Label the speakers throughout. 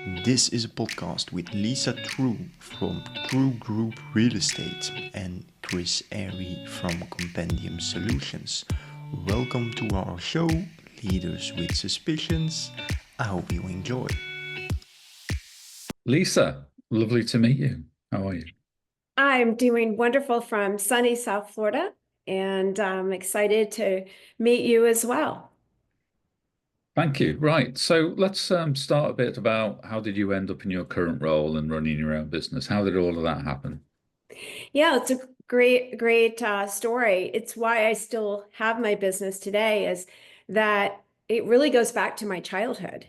Speaker 1: This is a podcast with Lisa Treu from Treu Group Real Estate and Chris Airy from Compendium Solutions. Welcome to our show, Leaders with Suspicions. I hope you enjoy.
Speaker 2: Lisa, lovely to meet you. How are you?
Speaker 3: I'm doing wonderful from sunny South Florida, and I'm excited to meet you as well.
Speaker 2: Thank you. Right. So let's start a bit about how did you end up in your current role and running your own business? How did all of that happen?
Speaker 3: Yeah, it's a great story. It's why I still have my business today, is that it really goes back to my childhood.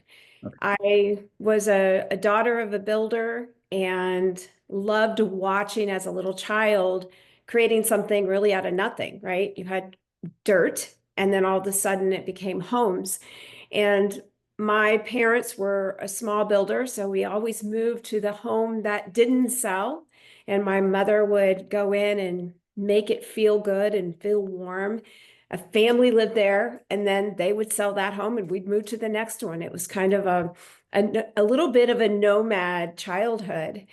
Speaker 3: I was a daughter of a builder and loved watching as a little child creating something really out of nothing, right? You had dirt, and then all of a sudden it became homes. And my parents were a small builder, so we always moved to the home that didn't sell. And my mother would go in and make it feel good and feel warm. A family lived there, and then they would sell that home and we'd move to the next one. It was kind of a little bit of a nomad childhood.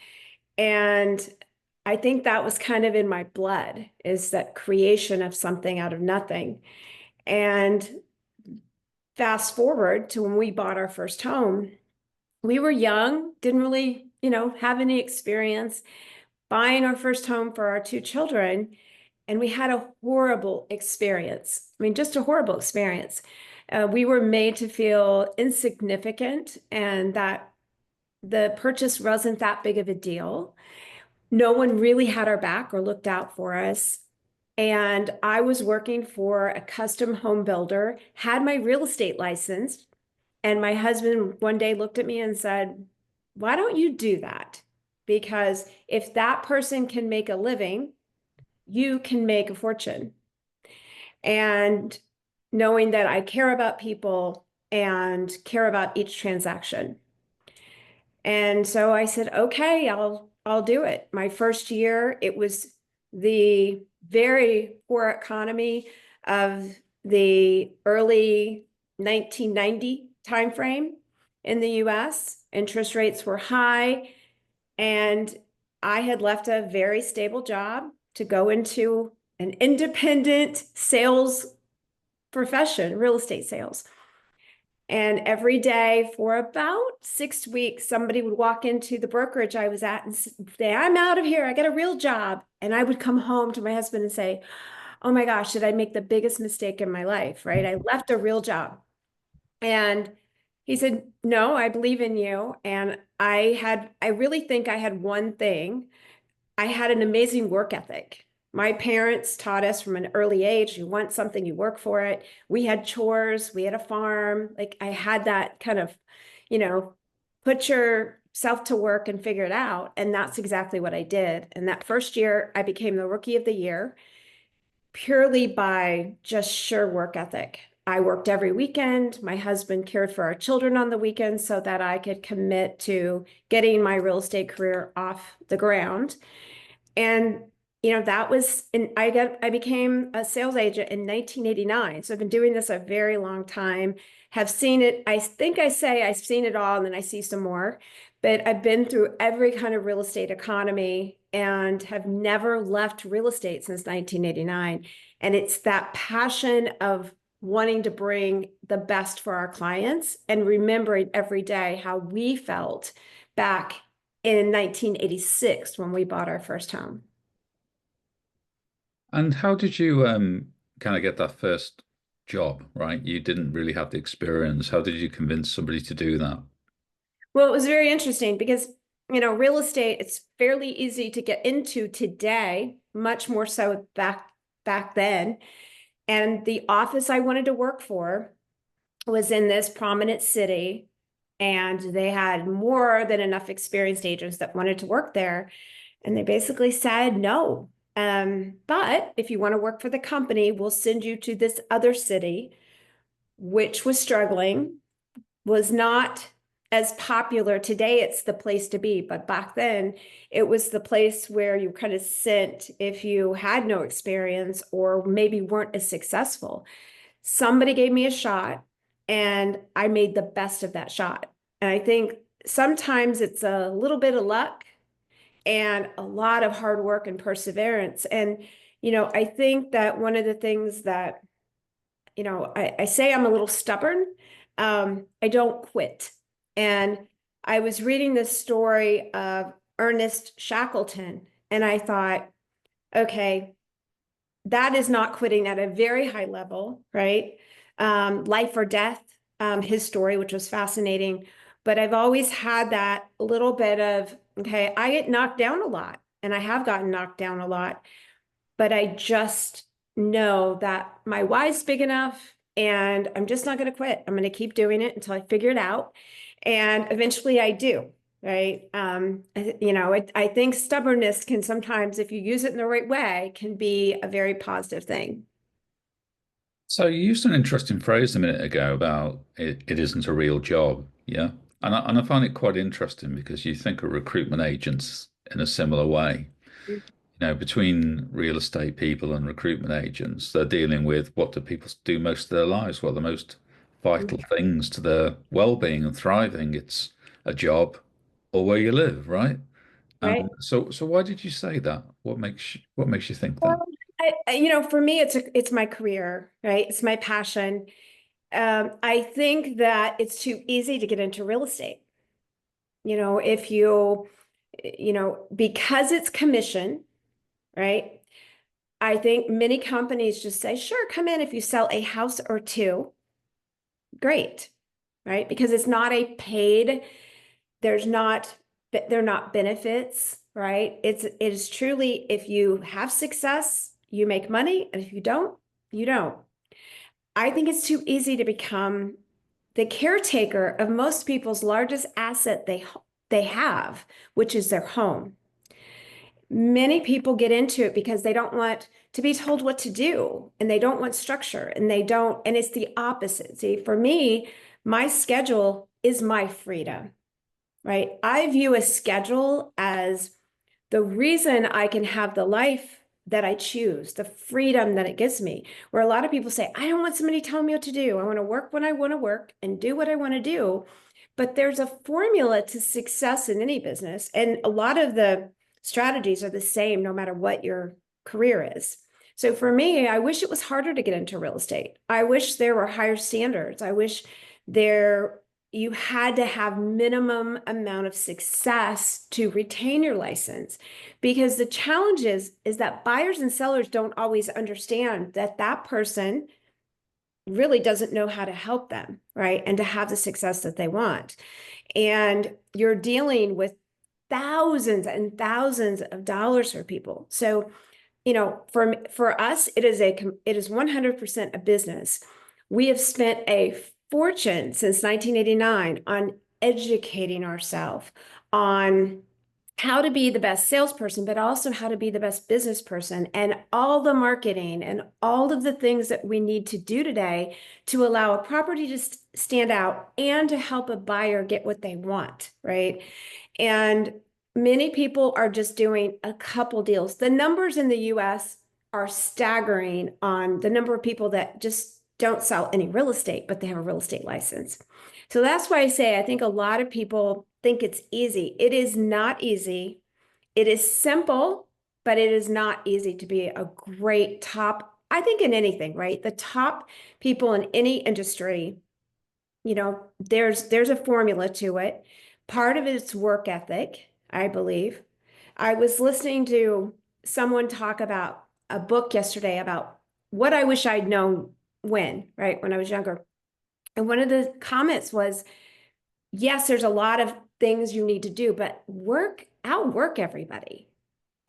Speaker 3: And I think that was kind of in my blood, is that creation of something out of nothing. And fast forward to when we bought our first home, we were young, didn't really, have any experience buying our first home for our two children. And we had a horrible experience. I mean, just a horrible experience. We were made to feel insignificant and that the purchase wasn't that big of a deal. No one really had our back or looked out for us. And I was working for a custom home builder, had my real estate license. And my husband one day looked at me and said, "Why don't you do that? Because if that person can make a living, you can make a fortune." And knowing that I care about people and care about each transaction. And so I said, okay, I'll do it. My first year, it was the very poor economy of the early 1990 timeframe in the US. Interest rates were high, and I had left a very stable job to go into an independent sales profession, real estate sales. And every day for about 6 weeks, somebody would walk into the brokerage I was at and say, "I'm out of here. I got a real job." And I would come home to my husband and say, "Oh my gosh, did I make the biggest mistake in my life?" Right? I left a real job. And he said, "No, I believe in you." And I really think I had one thing. I had an amazing work ethic. My parents taught us from an early age, you want something, you work for it. We had chores, we had a farm. Like I had that kind of, you know, put yourself to work and figure it out. And that's exactly what I did. And that first year, I became the rookie of the year purely by just sheer work ethic. I worked every weekend. My husband cared for our children on the weekends so that I could commit to getting my real estate career off the ground. And that was, and I became a sales agent in 1989. So I've been doing this a very long time, have seen it. I think I say I've seen it all, and then I see some more, but I've been through every kind of real estate economy and have never left real estate since 1989. And it's that passion of wanting to bring the best for our clients and remembering every day how we felt back in 1986 when we bought our first home.
Speaker 2: And how did you kind of get that first job, right? You didn't really have the experience. How did you convince somebody to do that?
Speaker 3: Well, it was very interesting because, real estate, it's fairly easy to get into today, much more so back then. And the office I wanted to work for was in this prominent city, and they had more than enough experienced agents that wanted to work there. And they basically said, "No. But if you want to work for the company, we'll send you to this other city," which was struggling, was not as popular. Today, it's the place to be. But back then, it was the place where you kind of sent if you had no experience or maybe weren't as successful. Somebody gave me a shot, and I made the best of that shot. And I think sometimes it's a little bit of luck and a lot of hard work and perseverance. And, I think that one of the things that, I say I'm a little stubborn. I don't quit. And I was reading this story of Ernest Shackleton, and I thought, okay, that is not quitting at a very high level, right? Life or death, his story, which was fascinating. But I've always had that little bit of, okay, I get knocked down a lot, and I have gotten knocked down a lot, but I just know that my why's big enough, and I'm just not going to quit. I'm going to keep doing it until I figure it out. And eventually I do. Right. I think stubbornness can sometimes, if you use it in the right way, can be a very positive thing.
Speaker 2: So you used an interesting phrase a minute ago about it isn't a real job. Yeah. And I find it quite interesting because you think of recruitment agents in a similar way. Between real estate people and recruitment agents, they're dealing with what do people do most of their lives? Well, the most vital things to their well-being and thriving, it's a job or where you live, right?
Speaker 3: Right.
Speaker 2: So why did you say that? What makes you think that?
Speaker 3: Well, for me, it's my career, right? It's my passion. I think that it's too easy to get into real estate. If because it's commission, right? I think many companies just say, sure, come in if you sell a house or two. Great, right? Because it's not a paid, they're not benefits, right? It is truly, if you have success, you make money, and if you don't, you don't. I think it's too easy to become the caretaker of most people's largest asset they have, which is their home. Many people get into it because they don't want to be told what to do, and they don't want structure, and it's the opposite. See, for me, my schedule is my freedom, right? I view a schedule as the reason I can have the life that I choose, the freedom that it gives me. Where a lot of people say, I don't want somebody telling me what to do. I want to work when I want to work and do what I want to do. But there's a formula to success in any business. And a lot of the strategies are the same no matter what your career is. So for me, I wish it was harder to get into real estate. I wish there were higher standards. I wish you had to have minimum amount of success to retain your license, because the challenge is that buyers and sellers don't always understand that person really doesn't know how to help them, right? And to have the success that they want. And you're dealing with thousands and thousands of dollars for people. So, for us, it is 100% a business. We have spent a fortune since 1989 on educating ourselves on how to be the best salesperson, but also how to be the best business person, and all the marketing and all of the things that we need to do today to allow a property to stand out and to help a buyer get what they want, right? And many people are just doing a couple deals. The numbers in the US are staggering on the number of people that just don't sell any real estate, but they have a real estate license. So that's why I say I think a lot of people think it's easy. It is not easy. It is simple, but it is not easy to be a great top, I think, in anything, right? The top people in any industry, there's a formula to it. Part of it's work ethic, I believe. I was listening to someone talk about a book yesterday about what I wish I'd known when I was younger. And one of the comments was, yes, there's a lot of things you need to do, but outwork everybody.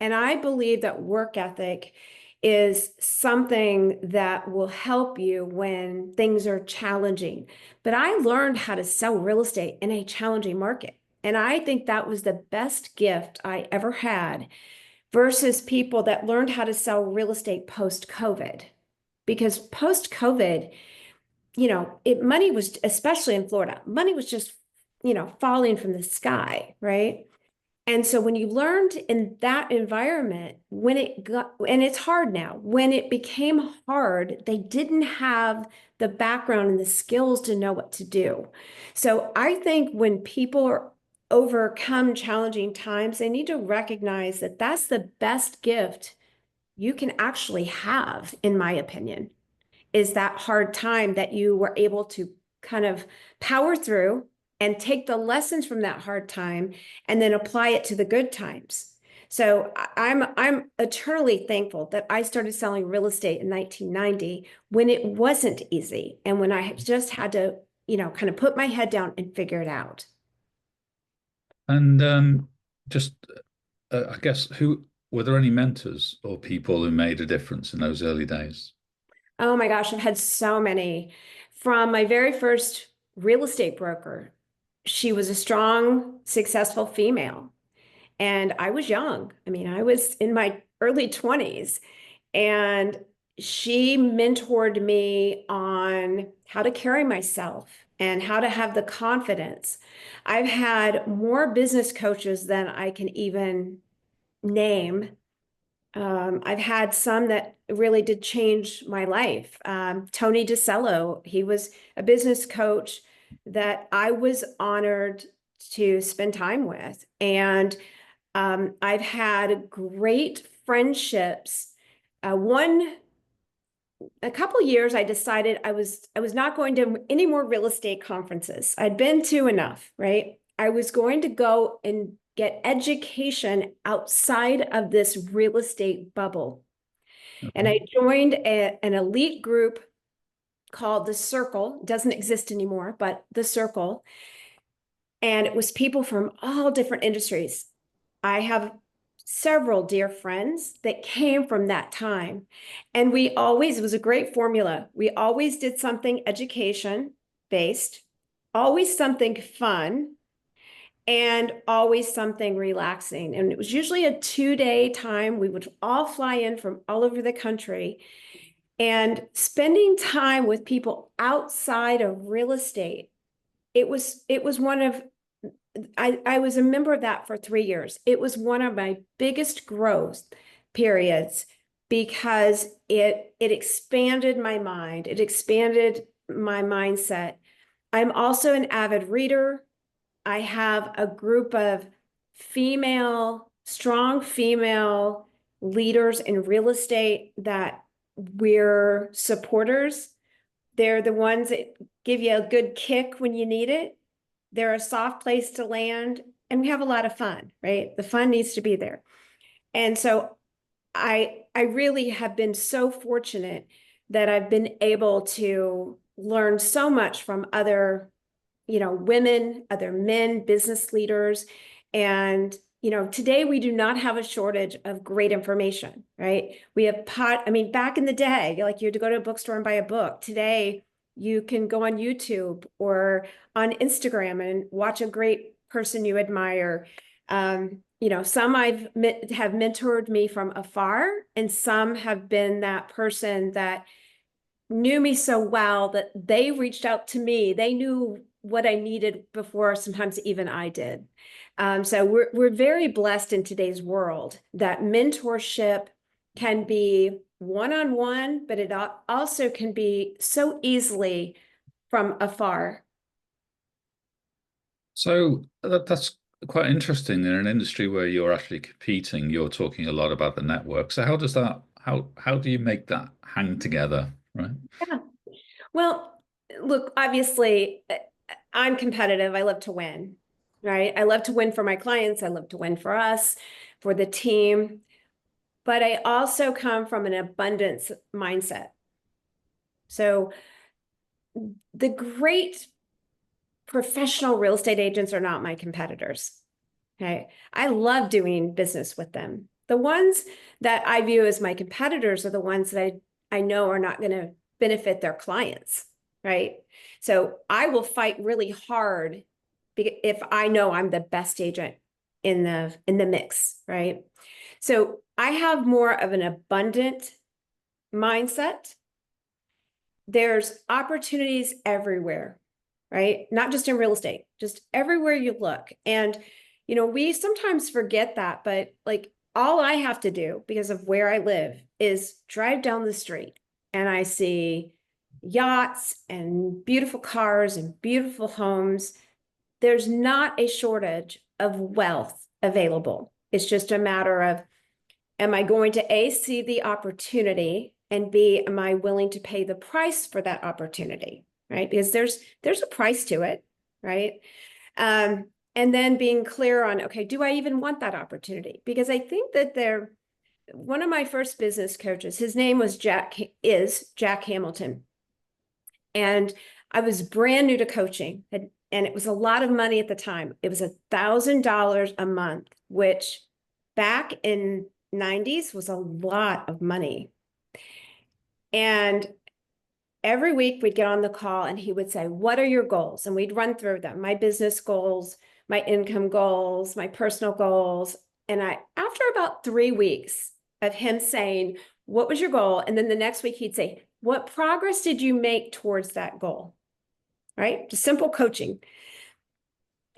Speaker 3: And I believe that work ethic is something that will help you when things are challenging. But I learned how to sell real estate in a challenging market. And I think that was the best gift I ever had versus people that learned how to sell real estate post-COVID. Because post-COVID, money was, especially in Florida, money was just, falling from the sky, right? And so when you learned in that environment, and it's hard now, when it became hard, they didn't have the background and the skills to know what to do. So I think when people overcome challenging times, they need to recognize that that's the best gift you can actually have, in my opinion, is that hard time that you were able to kind of power through and take the lessons from that hard time and then apply it to the good times. So I'm eternally thankful that I started selling real estate in 1990 when it wasn't easy and when I just had to, kind of put my head down and figure it out.
Speaker 2: And just, I guess, who were there any mentors or people who made a difference in those early days?
Speaker 3: Oh my gosh, I've had so many. From my very first real estate broker, she was a strong, successful female. And I was young. I mean, I was in my early 20s. And she mentored me on how to carry myself and how to have the confidence. I've had more business coaches than I can even name. I've had some that really did change my life. Tony DeCello, he was a business coach that I was honored to spend time with. And I've had great friendships. A couple years, I decided I was not going to any more real estate conferences. I'd been to enough, right? I was going to go and get education outside of this real estate bubble. And I joined an elite group called The Circle. It doesn't exist anymore, but The Circle. And it was people from all different industries. I have several dear friends that came from that time. And it was a great formula. We always did something education based, always something fun, and always something relaxing. And it was usually a 2-day time. We would all fly in from all over the country. And spending time with people outside of real estate, it was one of I was a member of that for 3 years. It was one of my biggest growth periods because it expanded my mind. It expanded my mindset. I'm also an avid reader. I have a group of strong female leaders in real estate that we're supporters. They're the ones that give you a good kick when you need it. They're a soft place to land, and we have a lot of fun, right? The fun needs to be there. And so I really have been so fortunate that I've been able to learn so much from other, women, other men, business leaders. And, today we do not have a shortage of great information, right? We have back in the day, like you had to go to a bookstore and buy a book. Today, you can go on YouTube or on Instagram and watch a great person you admire. Some have mentored me from afar, and some have been that person that knew me so well that they reached out to me. They knew what I needed before sometimes even I did. So we're very blessed in today's world that mentorship can be one-on-one, but it also can be so easily from afar.
Speaker 2: So that's quite interesting. In an industry where you're actually competing, you're talking a lot about the network. So how do you make that hang together, right?
Speaker 3: Yeah. Well, look, obviously, I'm competitive. I love to win, right? I love to win for my clients. I love to win for us, for the team. But I also come from an abundance mindset. So the great professional real estate agents are not my competitors. Okay. I love doing business with them. The ones that I view as my competitors are the ones that I know are not going to benefit their clients, right? So I will fight really hard if I know I'm the best agent in the mix, right? So I have more of an abundant mindset. There's opportunities everywhere, right? Not just in real estate, just everywhere you look. And, we sometimes forget that, but like all I have to do because of where I live is drive down the street and I see yachts and beautiful cars and beautiful homes. there's not a shortage of wealth available. It's just a matter of, am I going to A, see the opportunity, and B, am I willing to pay the price for that opportunity, right? Because there's a price to it, right? And then being clear on, okay, do I even want that opportunity? Because I think that one of my first business coaches, his name was Jack Hamilton. And I was brand new to coaching, and it was a lot of money at the time. It was $1,000 a month, which back in 90s was a lot of money. And every week we'd get on the call and he would say, what are your goals? And we'd run through them, my business goals, my income goals, my personal goals. And after about 3 weeks of him saying, what was your goal? And then the next week he'd say, what progress did you make towards that goal? Right? Just simple coaching.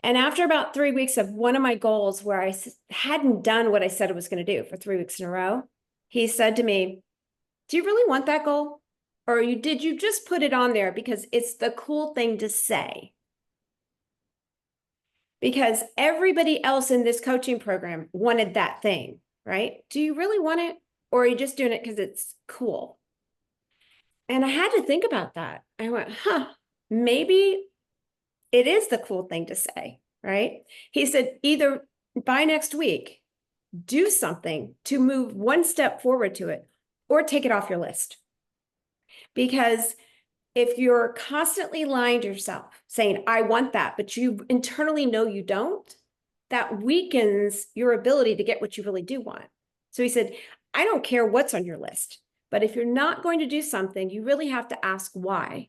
Speaker 3: And after about 3 weeks of one of my goals where I hadn't done what I said I was going to do for 3 weeks in a row, he said to me, do you really want that goal? Or did you just put it on there because it's the cool thing to say? Because everybody else in this coaching program wanted that thing, right? Do you really want it? Or are you just doing it because it's cool? And I had to think about that. I went, maybe it is the cool thing to say, right? He said, either by next week, do something to move one step forward to it, or take it off your list. Because if you're constantly lying to yourself, saying, I want that, but you internally know you don't, that weakens your ability to get what you really do want. So he said, I don't care what's on your list, but if you're not going to do something, you really have to ask why.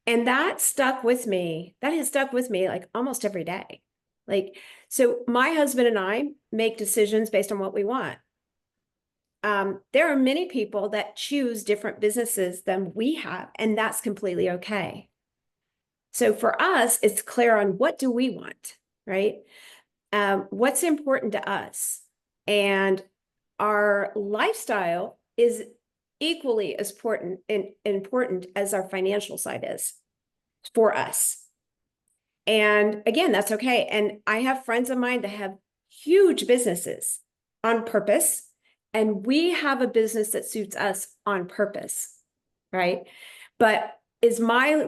Speaker 3: And that stuck with me. That has stuck with me like almost every day. Like, so my husband and I make decisions based on what we want. There are many people that choose different businesses than we have, and that's completely okay. So for us, it's clear on what do we want, right? What's important to us, and our lifestyle is equally as important as our financial side is for us. And again, that's okay. And I have friends of mine that have huge businesses on purpose, and we have a business that suits us on purpose, right? But is my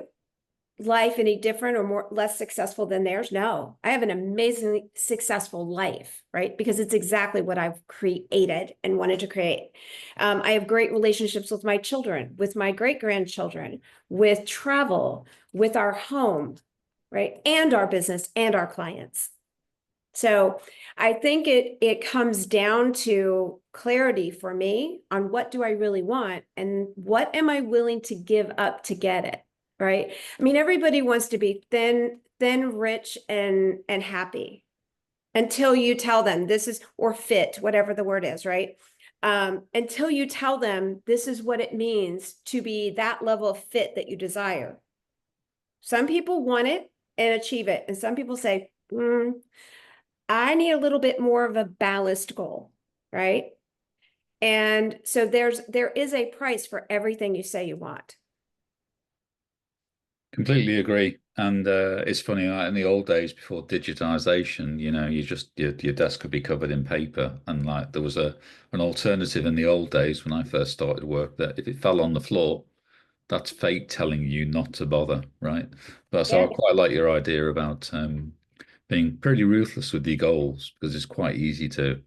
Speaker 3: life any different or less successful than theirs? No, I have an amazingly successful life, right? Because it's exactly what I've created and wanted to create. I have great relationships with my children, with my great-grandchildren, with travel, with our home, right? And our business and our clients. So I think it comes down to clarity for me on what do I really want and what am I willing to give up to get it, right? I mean, everybody wants to be thin, rich, and happy until you tell them this is, or fit, whatever the word is, right? Until you tell them this is what it means to be that level of fit that you desire. Some people want it and achieve it, and some people say, I need a little bit more of a balanced goal, right? And so there is a price for everything you say you want.
Speaker 2: Completely agree. And it's funny, in the old days before digitization, your desk could be covered in paper, and like there was an alternative in the old days when I first started work that if it fell on the floor, that's fate telling you not to bother, right? But so I quite like your idea about being pretty ruthless with your goals, because it's quite easy to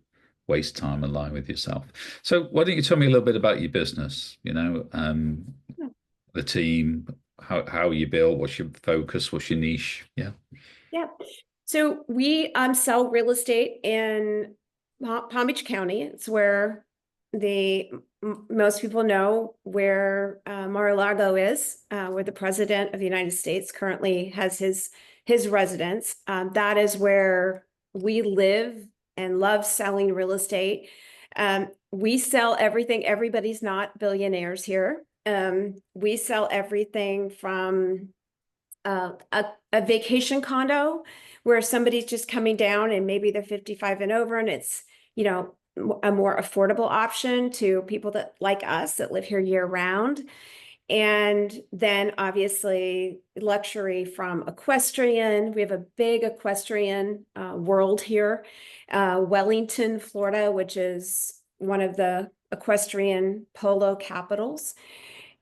Speaker 2: waste time and lie with yourself. So why don't you tell me a little bit about your business, the team, how you build, what's your focus, what's your niche? Yeah.
Speaker 3: So we sell real estate in Palm Beach County. It's where most people know where Mar-a-Lago is, where the President of the United States currently has his residence. That is where we live and love selling real estate. We sell everything. Everybody's not billionaires here. We sell everything from a vacation condo where somebody's just coming down and maybe they're 55 and over, and it's, a more affordable option to people that like us that live here year round. And then obviously luxury from equestrian. We have a big equestrian world here. Wellington, Florida, which is one of the equestrian polo capitals,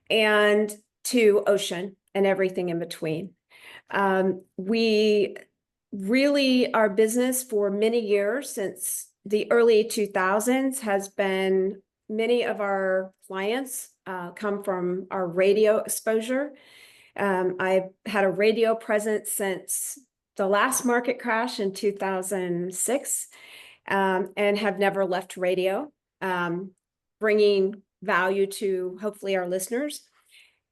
Speaker 3: and to ocean and everything in between. We really, our business for many years, since the early 2000s, has been many of our clients come from our radio exposure. I've had a radio presence since the last market crash in 2006, and have never left radio, bringing value to hopefully our listeners.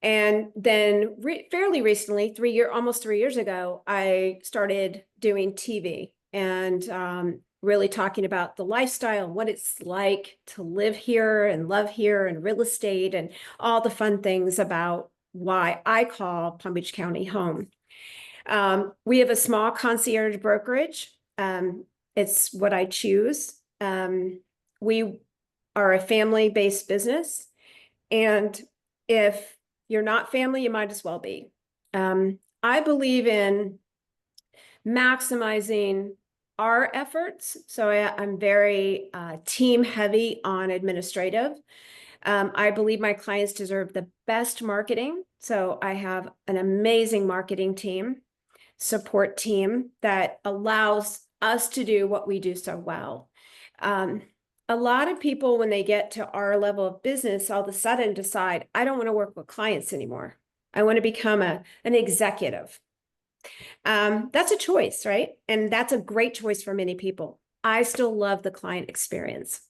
Speaker 3: And then fairly recently, almost 3 years ago, I started doing TV and really talking about the lifestyle and what it's like to live here and love here and real estate and all the fun things about why I call Palm Beach County home. We have a small concierge brokerage. It's what I choose. We are a family-based business. And if you're not family, you might as well be. I believe in maximizing our efforts. So I'm very team heavy on administrative. I believe my clients deserve the best marketing. So I have an amazing marketing team, support team that allows us to do what we do so well. A lot of people, when they get to our level of business, all of a sudden decide, I don't want to work with clients anymore. I want to become an executive. That's a choice, right? And that's a great choice for many people. I still love the client experience.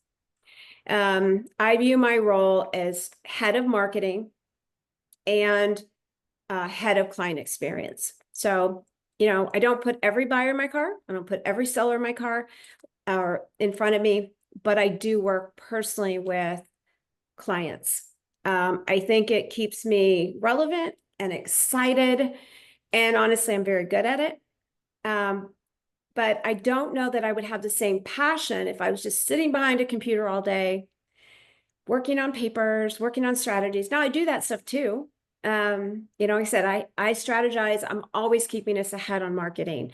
Speaker 3: I view my role as head of marketing and head of client experience. So, I don't put every buyer in my car. I don't put every seller in my car or in front of me, but I do work personally with clients. I think it keeps me relevant and excited. And honestly, I'm very good at it. But I don't know that I would have the same passion if I was just sitting behind a computer all day, working on papers, working on strategies. Now I do that stuff too. Like I said, I strategize. I'm always keeping us ahead on marketing.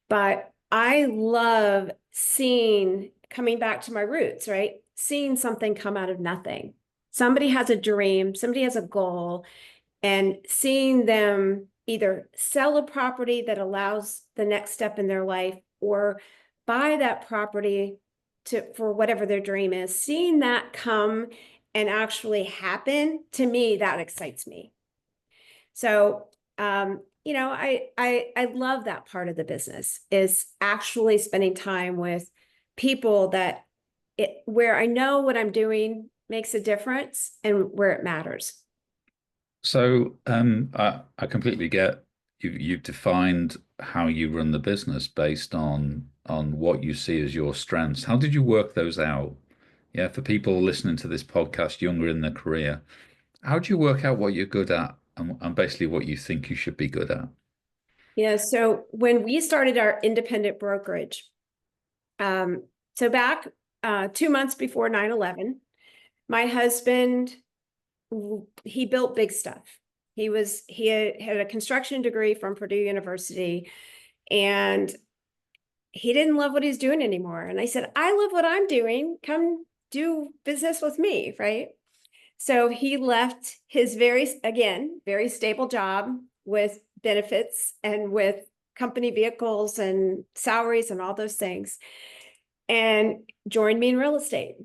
Speaker 3: But I love coming back to my roots, right? Seeing something come out of nothing. Somebody has a dream, somebody has a goal, and seeing them either sell a property that allows the next step in their life or buy that property for whatever their dream is, seeing that come and actually happen, to me, that excites me. So, I love that part of the business, is actually spending time with people where I know what I'm doing makes a difference and where it matters.
Speaker 2: So I completely get you've defined how you run the business based on what you see as your strengths. How did you work those out? Yeah, for people listening to this podcast, younger in their career, how do you work out what you're good at and basically what you think you should be good at?
Speaker 3: Yeah, so when we started our independent brokerage, so back 2 months before 9/11, my husband, he built big stuff. He had a construction degree from Purdue University, and he didn't love what he's doing anymore. And I said, I love what I'm doing. Come do business with me, right? So he left his very stable job with benefits and with company vehicles and salaries and all those things, and joined me in real estate.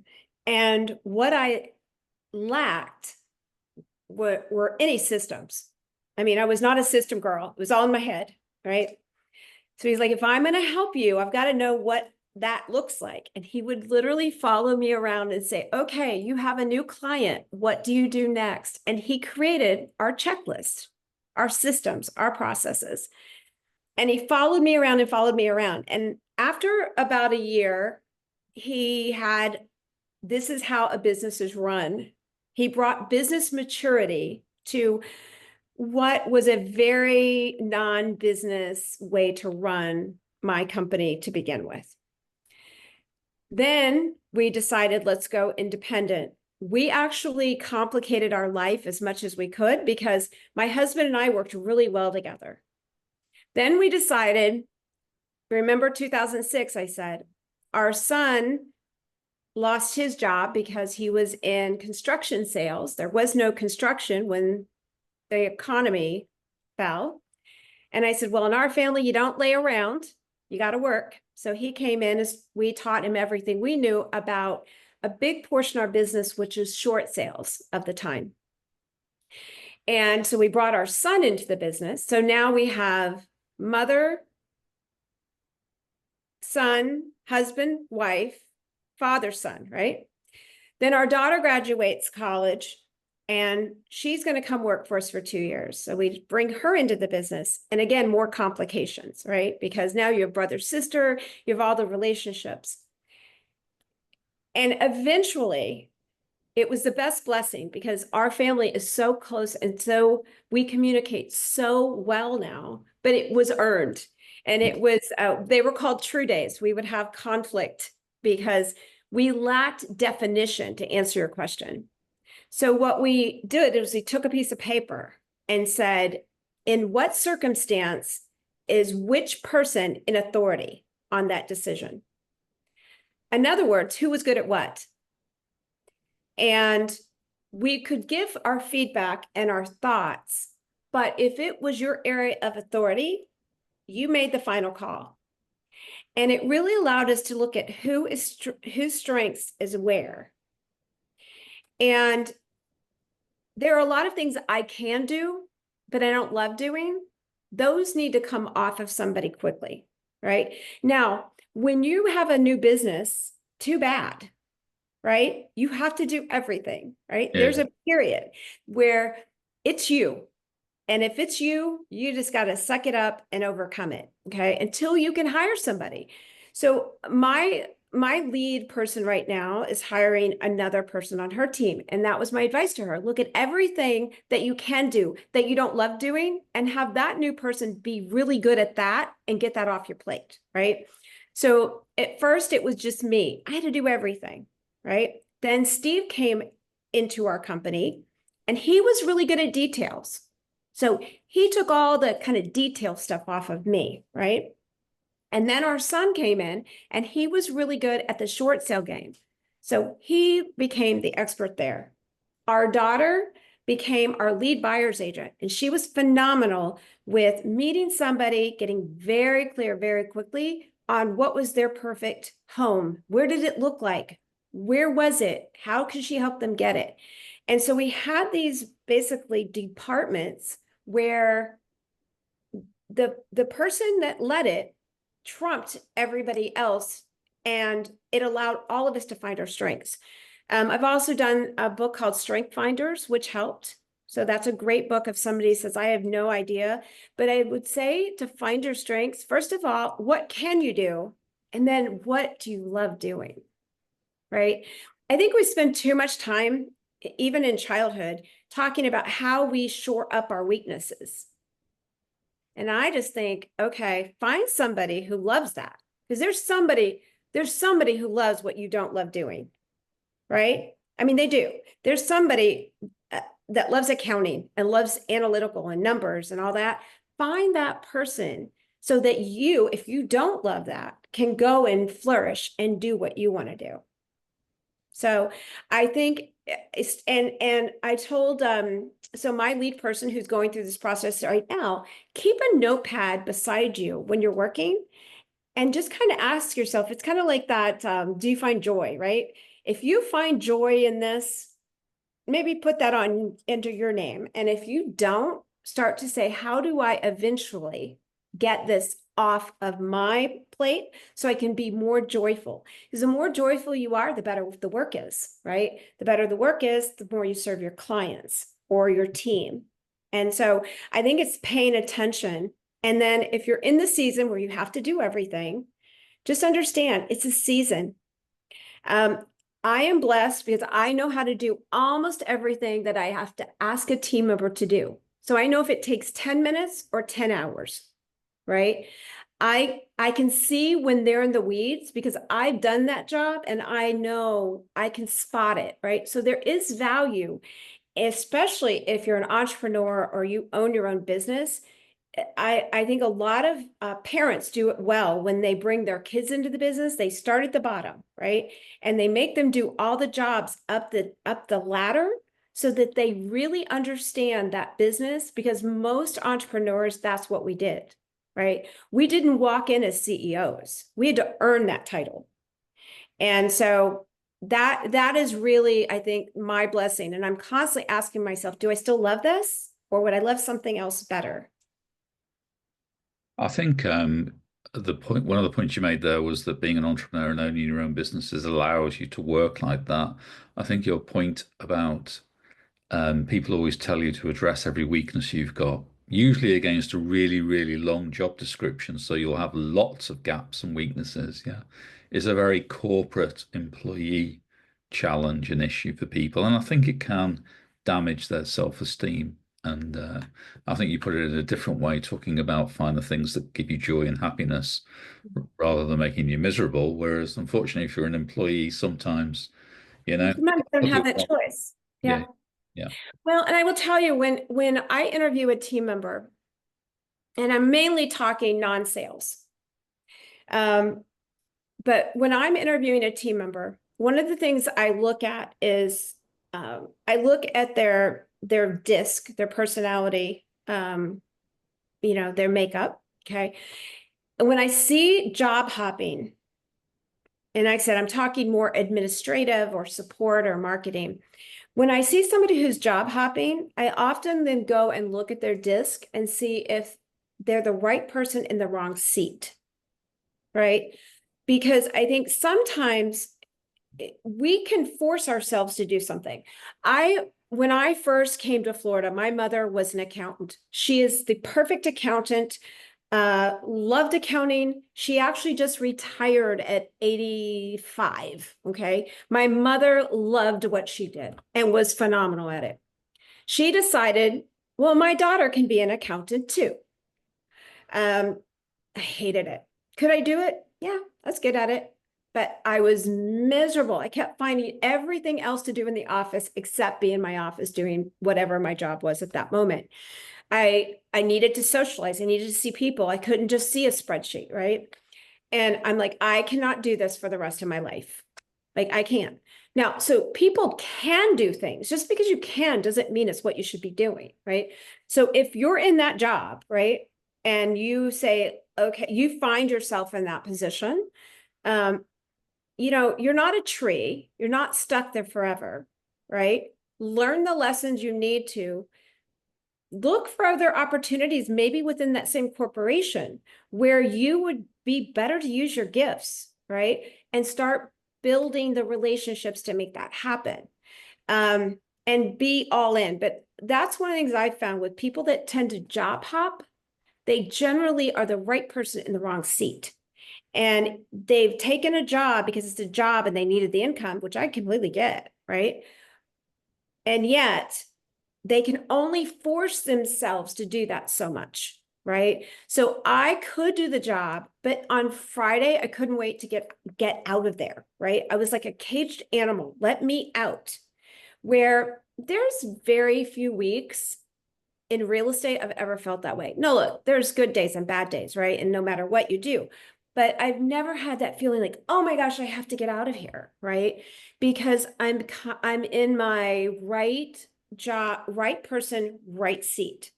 Speaker 3: And what I lacked were any systems. I mean, I was not a system girl. It was all in my head, right? So he's like, if I'm going to help you, I've got to know what that looks like. And he would literally follow me around and say, okay, you have a new client. What do you do next? And he created our checklist, our systems, our processes. And he followed me around and followed me around. And after about a year, this is how a business is run. He brought business maturity to what was a very non-business way to run my company to begin with. Then we decided, let's go independent. we actually complicated our life as much as we could because my husband and I worked really well together. Then we decided, remember 2006, I said, our son lost his job because he was in construction sales. There was no construction when the economy fell. And I said, well, in our family, you don't lay around, you got to work. So he came in as we taught him everything we knew about a big portion of our business, which is short sales of the time. And so we brought our son into the business. So now we have mother, son, husband, wife, father, son, right? Then our daughter graduates college and she's going to come work for us for 2 years. So we bring her into the business. And again, more complications, right? Because now you have brother, sister, you have all the relationships. And eventually, it was the best blessing because our family is so close and so we communicate so well now, but it was earned. And it was, they were called Treu days. We would have conflict because we lacked definition to answer your question. So what we did is we took a piece of paper and said, in what circumstance is which person in authority on that decision? In other words, who was good at what? And we could give our feedback and our thoughts, but if it was your area of authority, you made the final call. And it really allowed us to look at whose strengths is where. And there are a lot of things I can do, but I don't love doing. Those need to come off of somebody quickly, right? Now, when you have a new business, too bad, right? You have to do everything, right?
Speaker 2: Yeah.
Speaker 3: There's a period where it's you. And if it's you, you just got to suck it up and overcome it, okay? Until you can hire somebody. So my lead person right now is hiring another person on her team. And that was my advice to her. Look at everything that you can do that you don't love doing and have that new person be really good at that and get that off your plate, right? So at first it was just me. I had to do everything, right? Then Steve came into our company and he was really good at details. So he took all the kind of detail stuff off of me, right? And then our son came in and he was really good at the short sale game. So he became the expert there. Our daughter became our lead buyer's agent, and she was phenomenal with meeting somebody, getting very clear very quickly on what was their perfect home. Where did it look like? Where was it? How could she help them get it? And so we had these basically departments where the person that led it trumped everybody else, and it allowed all of us to find our strengths. I've also done a book called Strength Finders, which helped. So that's a great book if somebody says, I have no idea. But I would say to find your strengths, first of all, what can you do? And then what do you love doing, right? I think we spend too much time, even in childhood, talking about how we shore up our weaknesses. And I just think, okay, find somebody who loves that. Because there's somebody who loves what you don't love doing, right? I mean, they do. There's somebody that loves accounting and loves analytical and numbers and all that. Find that person so that you, if you don't love that, can go and flourish and do what you want to do. So I think, and I told, so my lead person who's going through this process right now, keep a notepad beside you when you're working and just kind of ask yourself, it's kind of like that, do you find joy, right? If you find joy in this, maybe put that on into your name. And if you don't, start to say, how do I eventually get this off of my plate so I can be more joyful? Because the more joyful you are, the better the work is, right? The better the work is, the more you serve your clients or your team. And so I think it's paying attention. And then if you're in the season where you have to do everything, just understand it's a season. I am blessed because I know how to do almost everything that I have to ask a team member to do. So I know if it takes 10 minutes or 10 hours, right? I can see when they're in the weeds because I've done that job and I know I can spot it, right? So there is value, especially if you're an entrepreneur or you own your own business. I think a lot of parents do it well when they bring their kids into the business. They start at the bottom, right? And they make them do all the jobs up the ladder so that they really understand that business, because most entrepreneurs, that's what we did, right? We didn't walk in as CEOs. We had to earn that title. And so that is really, I think, my blessing. And I'm constantly asking myself, do I still love this, or would I love something else better?
Speaker 2: I think one of the points you made there was that being an entrepreneur and owning your own businesses allows you to work like that. I think your point about people always tell you to address every weakness you've got, usually against a really, really long job description, so you'll have lots of gaps and weaknesses, yeah, is a very corporate employee challenge and issue for people. And I think it can damage their self-esteem. And I think you put it in a different way, talking about find the things that give you joy and happiness rather than making you miserable. Whereas, unfortunately, if you're an employee, sometimes, you know,
Speaker 3: Sometimes don't have that choice.
Speaker 2: yeah,
Speaker 3: Yeah.
Speaker 2: yeah.
Speaker 3: Well, and I will tell you, when I interview a team member, and I'm mainly talking non-sales, but when I'm interviewing a team member, one of the things I look at is I look at their disc, their personality, their makeup. Okay. And when I see job hopping, and like I said, I'm talking more administrative or support or marketing. When I see somebody who's job hopping, I often then go and look at their disc and see if they're the right person in the wrong seat, right? Because I think sometimes we can force ourselves to do something. When I first came to Florida, my mother was an accountant. She is the perfect accountant, loved accounting. She actually just retired at 85. Okay. My mother loved what she did and was phenomenal at it. She decided, well, my daughter can be an accountant too. I hated it. Could I do it? Yeah, let's get at it. But I was miserable. I kept finding everything else to do in the office except be in my office doing whatever my job was at that moment. I needed to socialize. I needed to see people. I couldn't just see a spreadsheet, right? And I'm like, I cannot do this for the rest of my life. Like, I can't. Now, so people can do things. Just because you can doesn't mean it's what you should be doing, right? So if you're in that job, right, and you say, okay, you find yourself in that position, you're not a tree. You're not stuck there forever, right? Learn the lessons you need to. Look for other opportunities, maybe within that same corporation, where you would be better to use your gifts, right? And start building the relationships to make that happen. And be all in. But that's one of the things I've found with people that tend to job hop. They generally are the right person in the wrong seat. And they've taken a job because it's a job and they needed the income, which I completely get, right? And yet they can only force themselves to do that so much, right? So I could do the job, but on Friday, I couldn't wait to get out of there, right? I was like a caged animal. Let me out. Where there's very few weeks in real estate I've ever felt that way. No, look, there's good days and bad days, right? And no matter what you do. But I've never had that feeling like, oh my gosh, I have to get out of here, right? Because I'm in my right job, right person, right seat.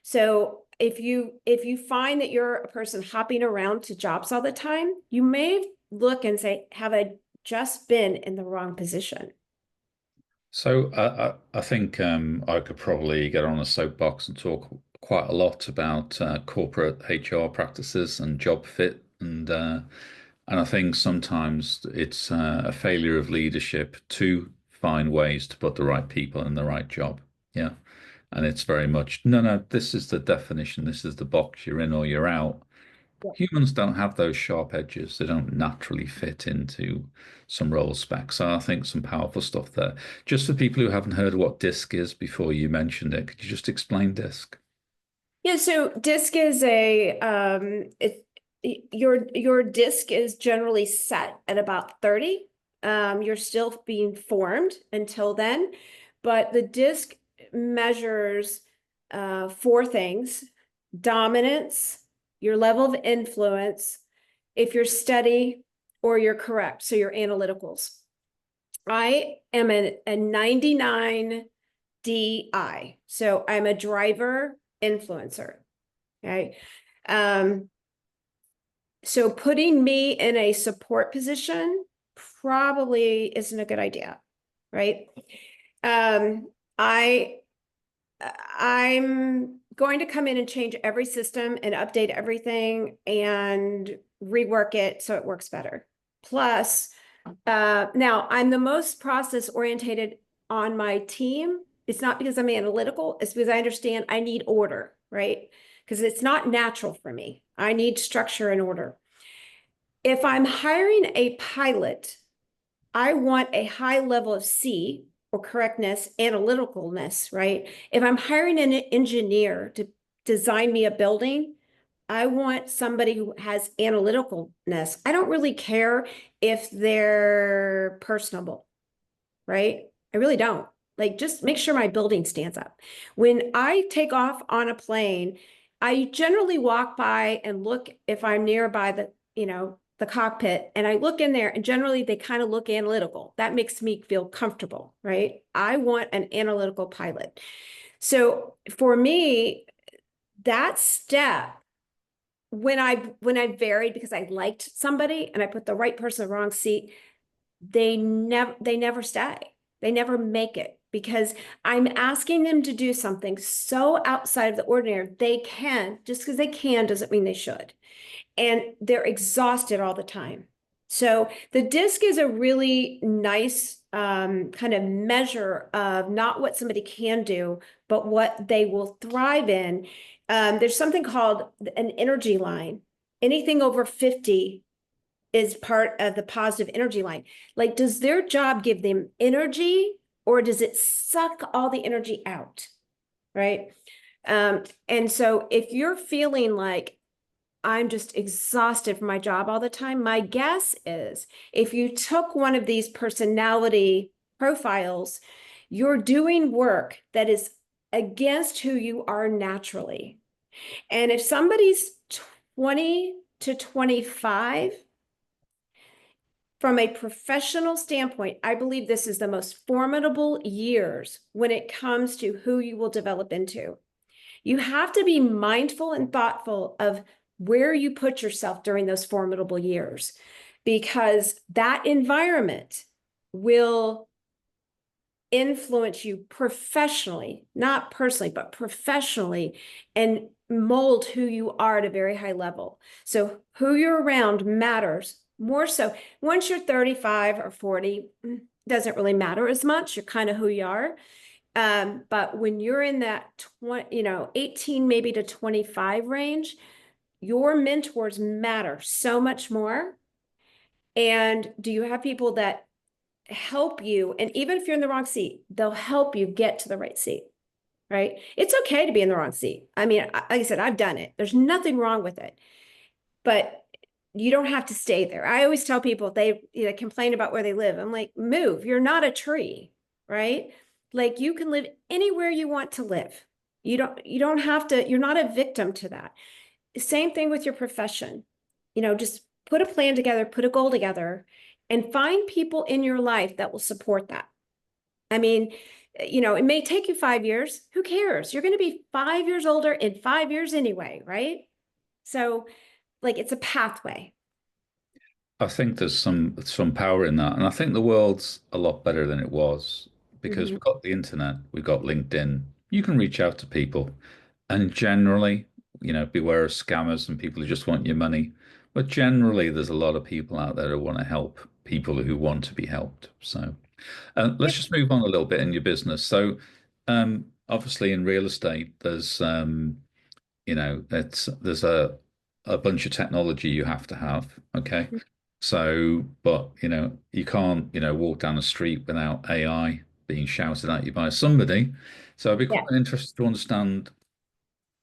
Speaker 3: So if you find that you're a person hopping around to jobs all the time, you may look and say, have I just been in the wrong position?
Speaker 2: So I think I could probably get on a soapbox and talk quite a lot about corporate HR practices and job fit, and I think sometimes it's a failure of leadership to find ways to put the right people in the right job. Yeah, and it's very much no, this is the definition, this is the box you're in or you're out. Humans don't have those sharp edges. They don't naturally fit into some role specs. So I think some powerful stuff there. Just for people who haven't heard what DISC is before you mentioned it, could you just explain DISC?
Speaker 3: Yeah, so DISC is your disc is generally set at about 30. You're still being formed until then, but the disc measures four things: dominance, your level of influence, if you're steady or you're correct, so your analyticals. I am a 99 DI, so I'm a driver influencer. Okay. So putting me in a support position probably isn't a good idea, right? I'm going to come in and change every system and update everything and rework it so it works better. Plus, now I'm the most process orientated on my team. It's not because I'm analytical, it's because I understand I need order, right? Because it's not natural for me. I need structure and order. If I'm hiring a pilot, I want a high level of C, or correctness, analyticalness, right? If I'm hiring an engineer to design me a building, I want somebody who has analyticalness. I don't really care if they're personable, right? I really don't. Like, just make sure my building stands up. When I take off on a plane, I generally walk by and look if I'm nearby the cockpit, and I look in there, and generally they kind of look analytical. That makes me feel comfortable, right? I want an analytical pilot. So for me, that step, when I varied because I liked somebody and I put the right person in the wrong seat, they never stay. They never make it because I'm asking them to do something so outside of the ordinary. They can, just because they can doesn't mean they should. And they're exhausted all the time. So the disc is a really nice kind of measure of not what somebody can do, but what they will thrive in. There's something called an energy line. Anything over 50 is part of the positive energy line. Like, does their job give them energy, or does it suck all the energy out? Right. And so if you're feeling like I'm just exhausted from my job all the time, my guess is if you took one of these personality profiles, you're doing work that is against who you are naturally. And if somebody's 20 to 25, from a professional standpoint, I believe this is the most formidable years when it comes to who you will develop into. You have to be mindful and thoughtful of where you put yourself during those formidable years, because that environment will influence you professionally, not personally, but professionally, and mold who you are at a very high level. So who you're around matters more so. Once you're 35 or 40, doesn't really matter as much. You're kind of who you are. But when you're in that 18 maybe to 25 range, your mentors matter so much more. And do you have people that help you? And even if you're in the wrong seat, they'll help you get to the right seat, right? It's okay to be in the wrong seat. I mean, like I said, I've done it. There's nothing wrong with it, but you don't have to stay there. I always tell people, if they complain about where they live, I'm like, move. You're not a tree, right? Like, you can live anywhere you want to live. You don't have to, you're not a victim to that. Same thing with your profession. Just put a plan together, put a goal together, and find people in your life that will support that. I mean, it may take you 5 years. Who cares? You're going to be 5 years older in 5 years anyway, right? So, like, it's a pathway.
Speaker 2: I think there's some power in that, and I think the world's a lot better than it was because we've got the internet, we've got LinkedIn. You can reach out to people, and generally, beware of scammers and people who just want your money. But generally, there's a lot of people out there who want to help people who want to be helped. So, let's just move on a little bit in your business. So, obviously, in real estate, there's a bunch of technology you have to have. Okay. So, but you can't, walk down the street without AI being shouted at you by somebody. So I'd be quite interested to understand,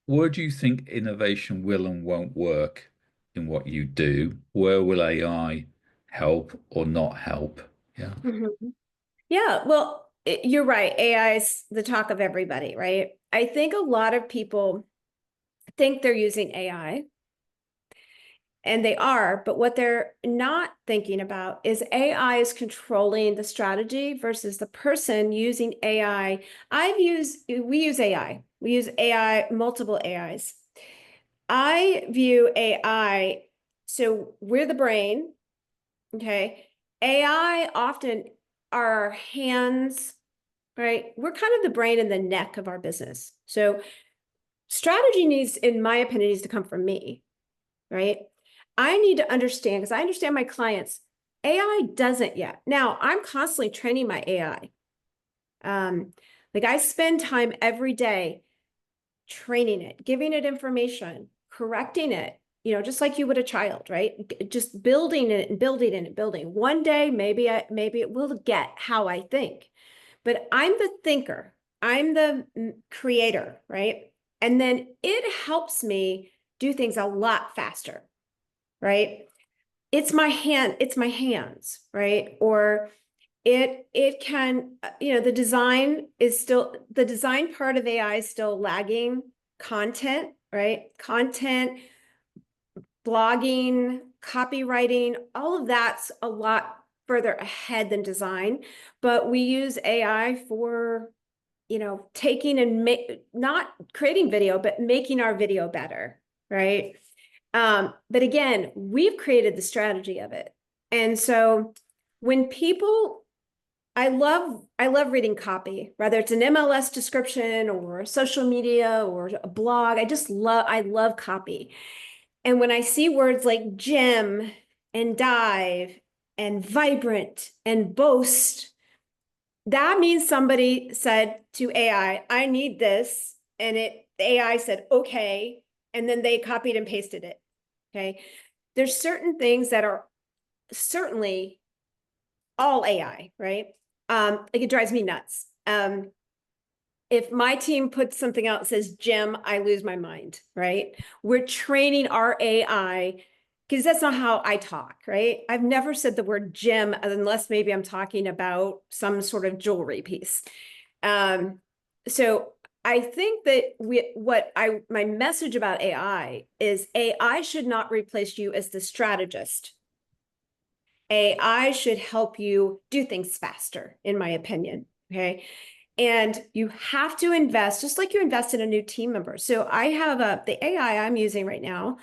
Speaker 2: where do you think innovation will and won't work in what you do? Where will AI help or not help? Yeah.
Speaker 3: Mhm. Yeah, well, you're right. AI is the talk of everybody, right? I think a lot of people think they're using AI, and they are, but what they're not thinking about is AI is controlling the strategy versus the person using AI. We use AI. We use AI, multiple AIs. I view AI, so we're the brain, okay? AI often are our hands, right? We're kind of the brain and the neck of our business. So strategy needs, in my opinion, needs to come from me, right? I need to understand, because I understand my clients. AI doesn't yet. Now, I'm constantly training my AI. Like I spend time every day training it, giving it information, correcting it, just like you would a child, right? Just building it and building it and building. One day, maybe it will get how I think, but I'm the thinker. I'm the creator, right? And then it helps me do things a lot faster, right? It's my hands, right? Or it can, the design part of AI is still lagging content, right? Content, blogging, copywriting, all of that's a lot further ahead than design, but we use AI for, taking and not creating video, but making our video better, right? But again, we've created the strategy of it. And so when people, I love reading copy, whether it's an MLS description or social media or a blog. I love copy. And when I see words like gym and dive and vibrant and boast, that means somebody said to AI, I need this. And the AI said, okay. And then they copied and pasted it. Okay. There's certain things that are certainly all AI, right? Like it drives me nuts. If my team puts something out that says gym, I lose my mind, right? We're training our AI because that's not how I talk, right? I've never said the word gym unless maybe I'm talking about some sort of jewelry piece. So I think that my message about AI is AI should not replace you as the strategist. AI should help you do things faster, in my opinion. Okay. And you have to invest, just like you invest in a new team member. So I have the AI I'm using right now.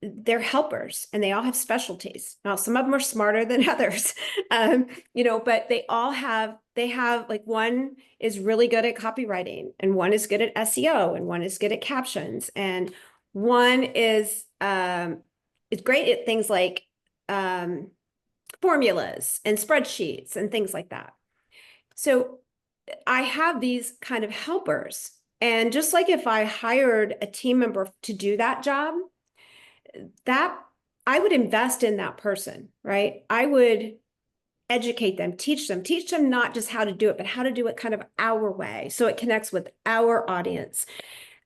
Speaker 3: They're helpers and they all have specialties. Now, some of them are smarter than others, but they have like one is really good at copywriting and one is good at SEO and one is good at captions and one is great at things like formulas and spreadsheets and things like that. So I have these kind of helpers. And just like if I hired a team member to do that job, that I would invest in that person, right? I would educate them, teach them not just how to do it, but how to do it kind of our way. So it connects with our audience.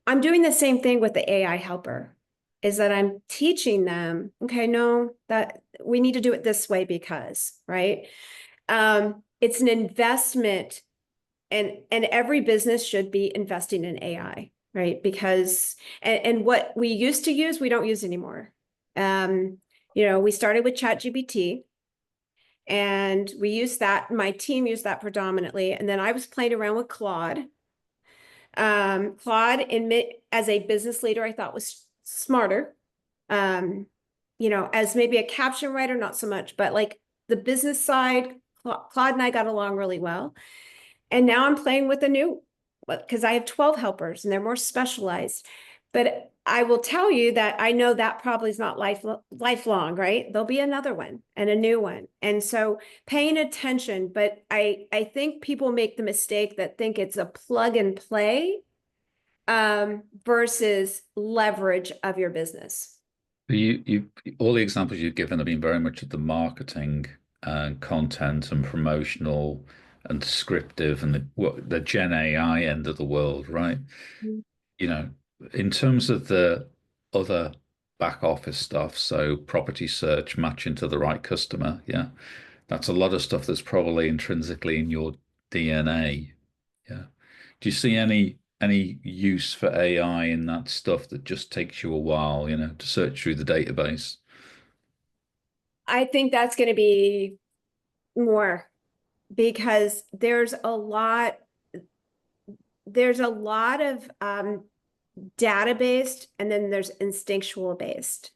Speaker 3: I'm doing the same thing with the AI helper, is that I'm teaching them, okay, no, that we need to do it this way because, right? It's an investment and every business should be investing in AI, right? Because, and what we used to use, we don't use anymore. We started with ChatGPT and we used that, my team used that predominantly. And then I was playing around with Claude. Claude, as a business leader, I thought was smarter. As maybe a caption writer, not so much, but like the business side, Claude and I got along really well. And now I'm playing with a new, because I have 12 helpers and they're more specialized. But I will tell you that I know that probably is not lifelong, right? There'll be another one and a new one. And so paying attention, but I think people make the mistake that think it's a plug and play versus leverage of your business.
Speaker 2: You all the examples you've given have been very much at the marketing and content and promotional and descriptive and the Gen AI end of the world, right?
Speaker 3: Mhm.
Speaker 2: You know, in terms of the other back office stuff. So property search, matching to the right customer. Yeah. That's a lot of stuff that's probably intrinsically in your DNA. Yeah. Do you see any use for AI in that stuff that just takes you a while, to search through the database?
Speaker 3: I think that's going to be more because there's a lot of data-based and then there's instinctual based.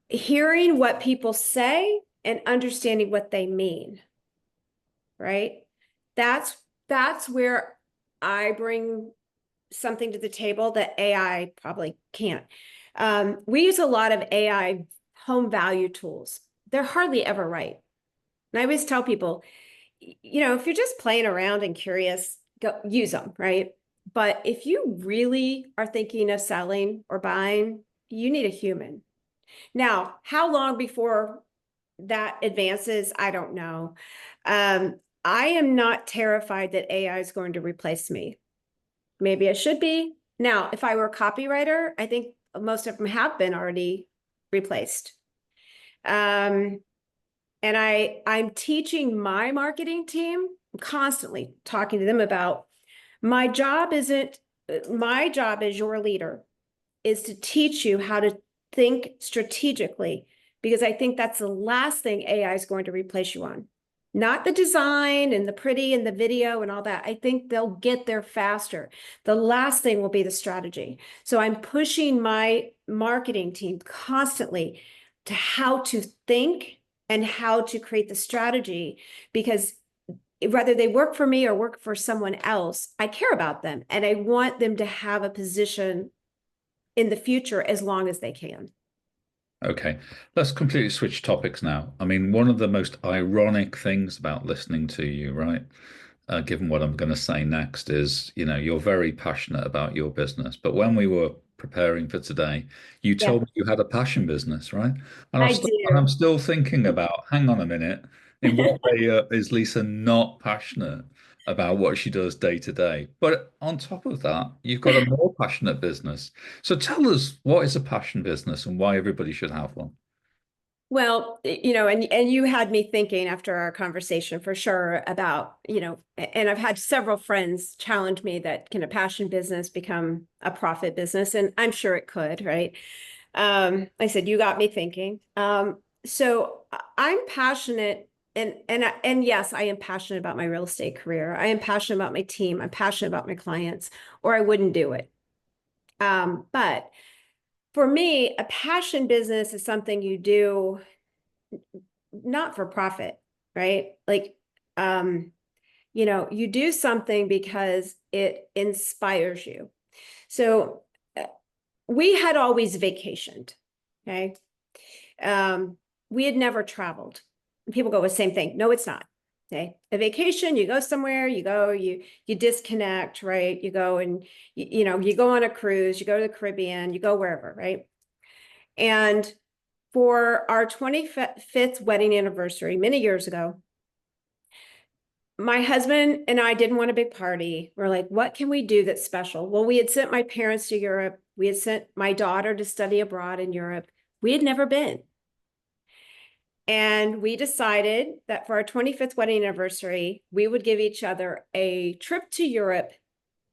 Speaker 3: Hearing what people say and understanding what they mean, right? That's where I bring something to the table that AI probably can't. We use a lot of AI home value tools. They're hardly ever right. And I always tell people, if you're just playing around and curious, go use them, right? But if you really are thinking of selling or buying, you need a human. Now, how long before that advances, I don't know. I am not terrified that AI is going to replace me. Maybe I should be. Now, if I were a copywriter, I think most of them have been already replaced. And I'm teaching my marketing team, I'm constantly talking to them about my job as your leader is to teach you how to think strategically, because I think that's the last thing AI is going to replace you on. Not the design and the pretty and the video and all that. I think they'll get there faster. The last thing will be the strategy. So I'm pushing my marketing team constantly to how to think and how to create the strategy, because whether they work for me or work for someone else, I care about them and I want them to have a position in the future as long as they can.
Speaker 2: Okay, let's completely switch topics now. I mean, one of the most ironic things about listening to you, right, given what I'm going to say next, is, you're very passionate about your business. But when we were preparing for today, you
Speaker 3: Yeah,
Speaker 2: told me you had a passion business, right?
Speaker 3: I
Speaker 2: And I'm
Speaker 3: do.
Speaker 2: still thinking about, hang on a minute, in what way is Lisa not passionate about what she does day to day? But on top of that, you've got a more passionate business. So tell us, what is a passion business and why everybody should have one?
Speaker 3: Well, and you had me thinking after our conversation for sure about, and I've had several friends challenge me that can a passion business become a profit business? And I'm sure it could, right? I said, you got me thinking. So I'm passionate and yes, I am passionate about my real estate career. I am passionate about my team. I'm passionate about my clients, or I wouldn't do it. But for me, a passion business is something you do not for profit, right? Like, you do something because it inspires you. So we had always vacationed, okay? We had never traveled. People go, well, same thing. No, it's not. Okay. A vacation, you go somewhere, you disconnect, right? You go and, you go on a cruise, you go to the Caribbean, you go wherever, right? And for our 25th wedding anniversary, many years ago, my husband and I didn't want a big party. We're like, what can we do that's special? Well, we had sent my parents to Europe. We had sent my daughter to study abroad in Europe. We had never been. And we decided that for our 25th wedding anniversary, we would give each other a trip to Europe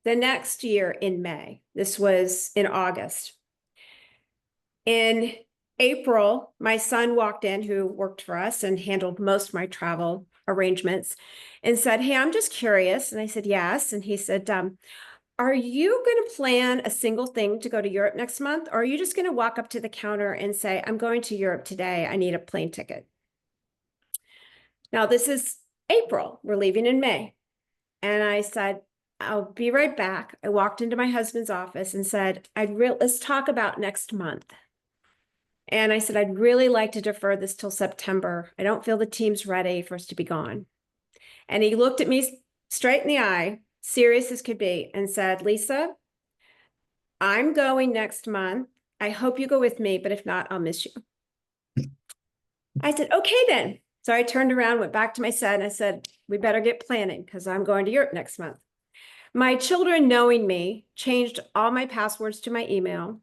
Speaker 3: the next year in May. This was in August. In April, my son walked in, who worked for us and handled most of my travel arrangements, and said, hey, I'm just curious. And I said, yes. And he said, are you going to plan a single thing to go to Europe next month? Or are you just going to walk up to the counter and say, I'm going to Europe today. I need a plane ticket. Now, this is April. We're leaving in May. And I said, I'll be right back. I walked into my husband's office and said, let's talk about next month. And I said, I'd really like to defer this till September. I don't feel the team's ready for us to be gone. And he looked at me straight in the eye, serious as could be, and said, Lisa, I'm going next month. I hope you go with me, but if not, I'll miss you. I said, okay, then. So I turned around, went back to my set, and I said, we better get planning because I'm going to Europe next month. My children, knowing me, changed all my passwords to my email.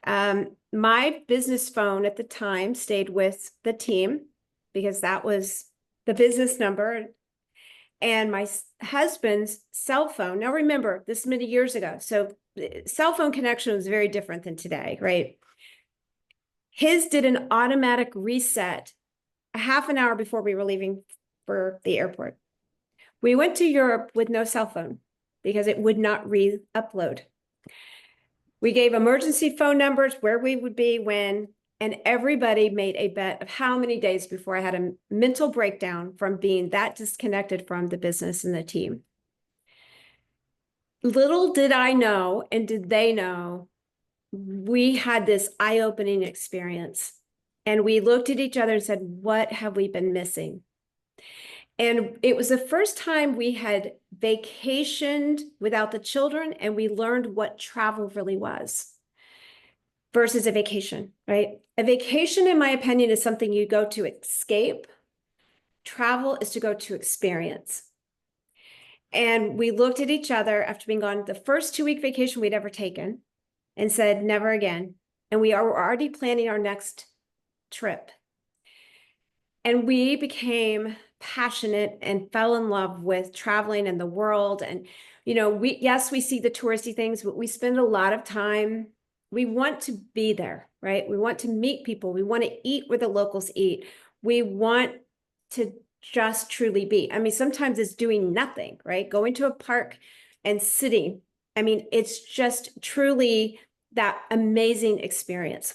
Speaker 3: My business phone at the time stayed with the team because that was the business number. And my husband's cell phone. Now, remember, this is many years ago. So cell phone connection was very different than today, right? His did an automatic reset a half an hour before we were leaving for the airport. We went to Europe with no cell phone because it would not re-upload. We gave emergency phone numbers, where we would be when, and everybody made a bet of how many days before I had a mental breakdown from being that disconnected from the business and the team. Little did I know, and did they know, we had this eye-opening experience. And we looked at each other and said, what have we been missing? And it was the first time we had vacationed without the children, and we learned what travel really was versus a vacation, right? A vacation, in my opinion, is something you go to escape. Travel is to go to experience. And we looked at each other after being gone the first 2-week vacation we'd ever taken and said, never again. And we are already planning our next trip. And we became passionate and fell in love with traveling and the world. And, you know, yes, we see the touristy things, but we spend a lot of time. We want to be there, right? We want to meet people. We want to eat where the locals eat. We want to just truly be. I mean, sometimes it's doing nothing, right? Going to a park and sitting. I mean, it's just truly that amazing experience.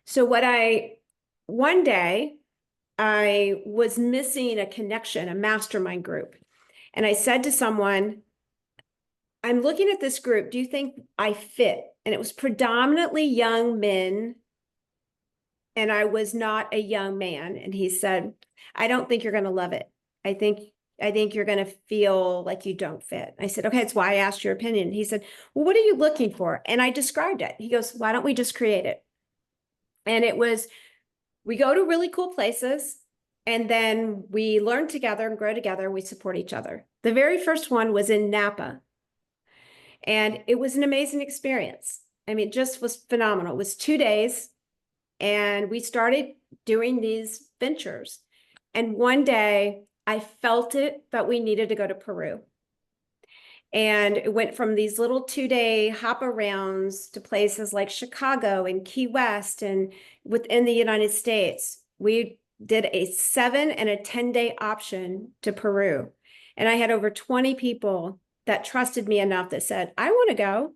Speaker 3: So one day I was missing a connection, a mastermind group. And I said to someone, I'm looking at this group. Do you think I fit? And it was predominantly young men. And I was not a young man. And he said, I don't think you're going to love it. I think you're going to feel like you don't fit. I said, okay, that's why I asked your opinion. He said, well, what are you looking for? And I described it. He goes, why don't we just create it? And it was, we go to really cool places, and then we learn together and grow together. We support each other. The very first one was in Napa. And it was an amazing experience. I mean, it just was phenomenal. It was 2 days. And we started doing these ventures. And one day I felt it that we needed to go to Peru. And it went from these little 2-day hop arounds to places like Chicago and Key West and within the United States. We did a 7 and a 10-day option to Peru. And I had over 20 people that trusted me enough that said, I want to go.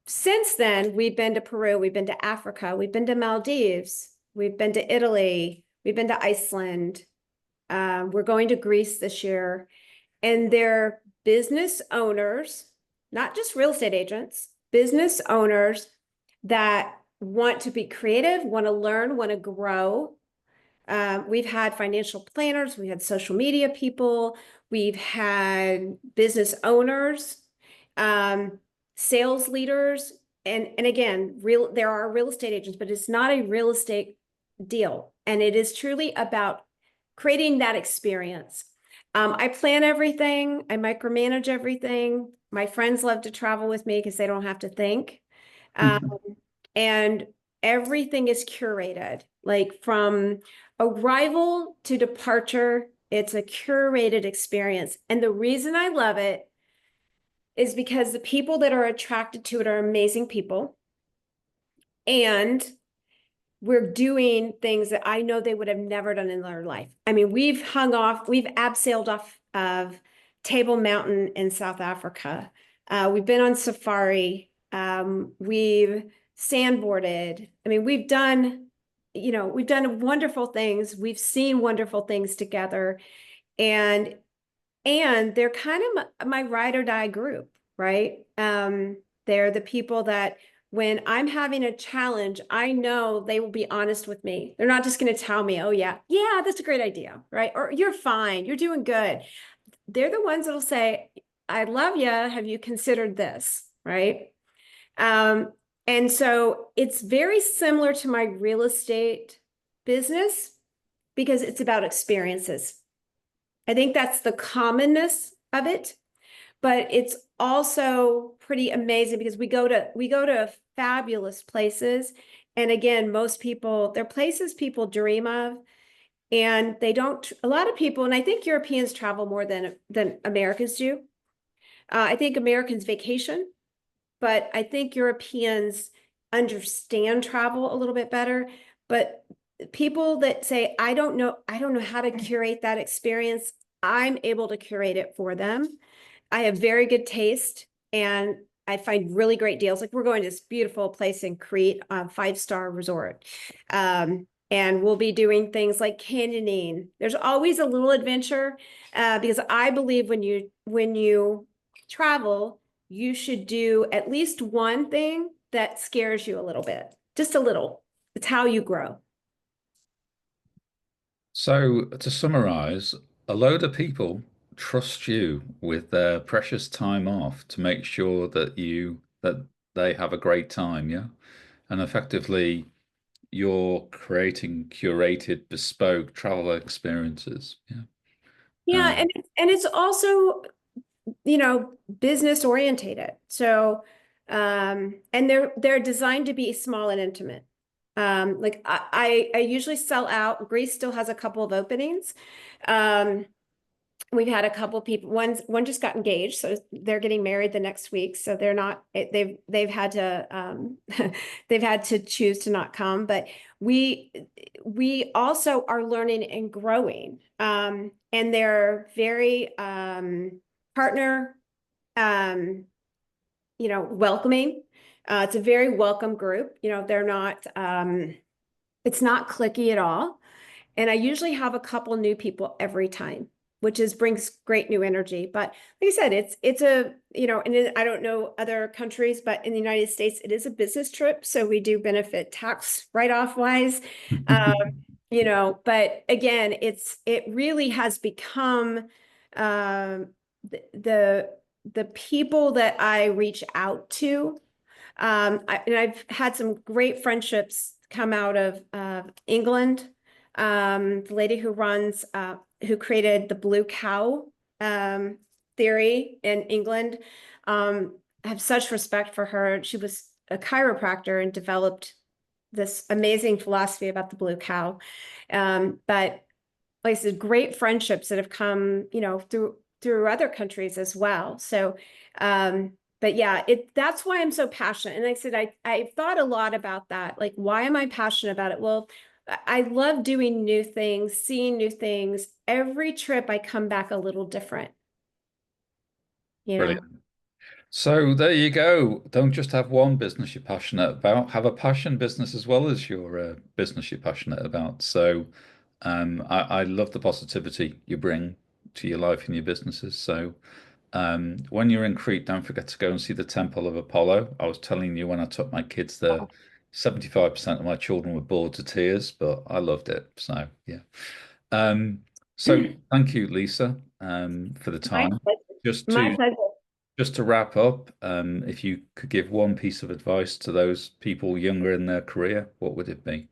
Speaker 3: Since then, we've been to Peru, we've been to Africa, we've been to Maldives, we've been to Italy, we've been to Iceland. We're going to Greece this year. And they're business owners, not just real estate agents, business owners that want to be creative, want to learn, want to grow. We've had financial planners, we've had social media people, we've had business owners, sales leaders, and again, there are real estate agents, but it's not a real estate deal. And it is truly about creating that experience. I plan everything. I micromanage everything. My friends love to travel with me because they don't have to think. And everything is curated, like from arrival to departure. It's a curated experience. And the reason I love it is because the people that are attracted to it are amazing people. And we're doing things that I know they would have never done in their life. I mean, we've abseiled off of Table Mountain in South Africa. We've been on safari. We've sandboarded. I mean, we've done wonderful things. We've seen wonderful things together. And they're kind of my ride or die group, right? They're the people that when I'm having a challenge, I know they will be honest with me. They're not just going to tell me, oh, yeah, that's a great idea, right? Or you're fine, you're doing good. They're the ones that'll say, I love you. Have you considered this, right? And so it's very similar to my real estate business because it's about experiences. I think that's the commonness of it. but it's also pretty amazing because we go to fabulous places. And again, most people, they're places people dream of, and they don't, a lot of people, and I think Europeans travel more than Americans do. I think Americans vacation, but I think Europeans understand travel a little bit better. But people that say, I don't know how to curate that experience, I'm able to curate it for them. I have very good taste, and I find really great deals. Like, we're going to this beautiful place in Crete, a 5-star resort. And we'll be doing things like canyoning. There's always a little adventure, because I believe when you travel, you should do at least one thing that scares you a little bit, just a little. It's how you grow.
Speaker 2: So to summarize, a load of people trust you with their precious time off to make sure that they have a great time, yeah? And effectively you're creating curated, bespoke travel experiences. Yeah.
Speaker 3: Yeah, and it's also, business orientated. So, and they're designed to be small and intimate. Like I usually sell out. Greece still has a couple of openings. We've had a couple people. One just got engaged, so they're getting married the next week. So they're not. They've had to they've had to choose to not come. But we also are learning and growing. And they're very partner welcoming. It's a very welcome group. They're not. It's not cliquey at all. And I usually have a couple new people every time, which brings great new energy. But like I said, it's a, and I don't know other countries, but in the United States, it is a business trip. So we do benefit tax write-off wise. But again, it really has become the people that I reach out to. And I've had some great friendships come out of England. The lady who created the blue cow theory in England. I have such respect for her. She was a chiropractor and developed this amazing philosophy about the blue cow. But like I said, great friendships that have come, through other countries as well. So, but yeah, that's why I'm so passionate. And like I said, I thought a lot about that. Like, why am I passionate about it? Well, I love doing new things, seeing new things. Every trip I come back a little different.
Speaker 2: Brilliant. So there you go. Don't just have one business you're passionate about, have a passion business as well as your business you're passionate about. So I love the positivity you bring to your life and your businesses. So when you're in Crete, don't forget to go and see the Temple of Apollo. I was telling you when I took my kids there, 75% of my children were bored to tears, but I loved it. So yeah. So thank you, Lisa, for the time.
Speaker 3: My pleasure.
Speaker 2: Just to wrap up, if you could give one piece of advice to those people younger in their career, what would it be?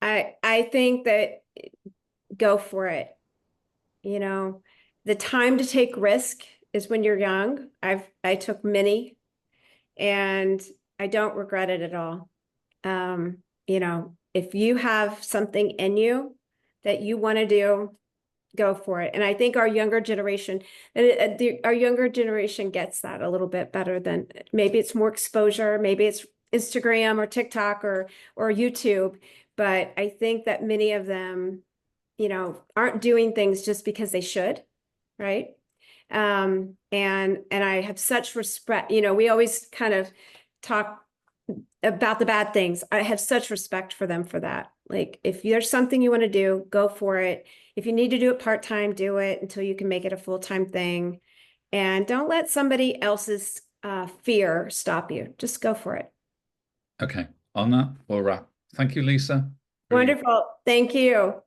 Speaker 3: I think that go for it. The time to take risk is when you're young. I took many, and I don't regret it at all. If you have something in you that you want to do, go for it. And I think our younger generation gets that a little bit better than, maybe it's more exposure, maybe it's Instagram or TikTok or YouTube. But I think that many of them, aren't doing things just because they should, right? And I have such respect. We always kind of talk about the bad things. I have such respect for them for that. Like, if there's something you want to do, go for it. If you need to do it part-time, do it until you can make it a full-time thing. And don't let somebody else's fear stop you. Just go for it.
Speaker 2: Okay. On that, we'll wrap. Thank you, Lisa. Really
Speaker 3: Wonderful. Thank you.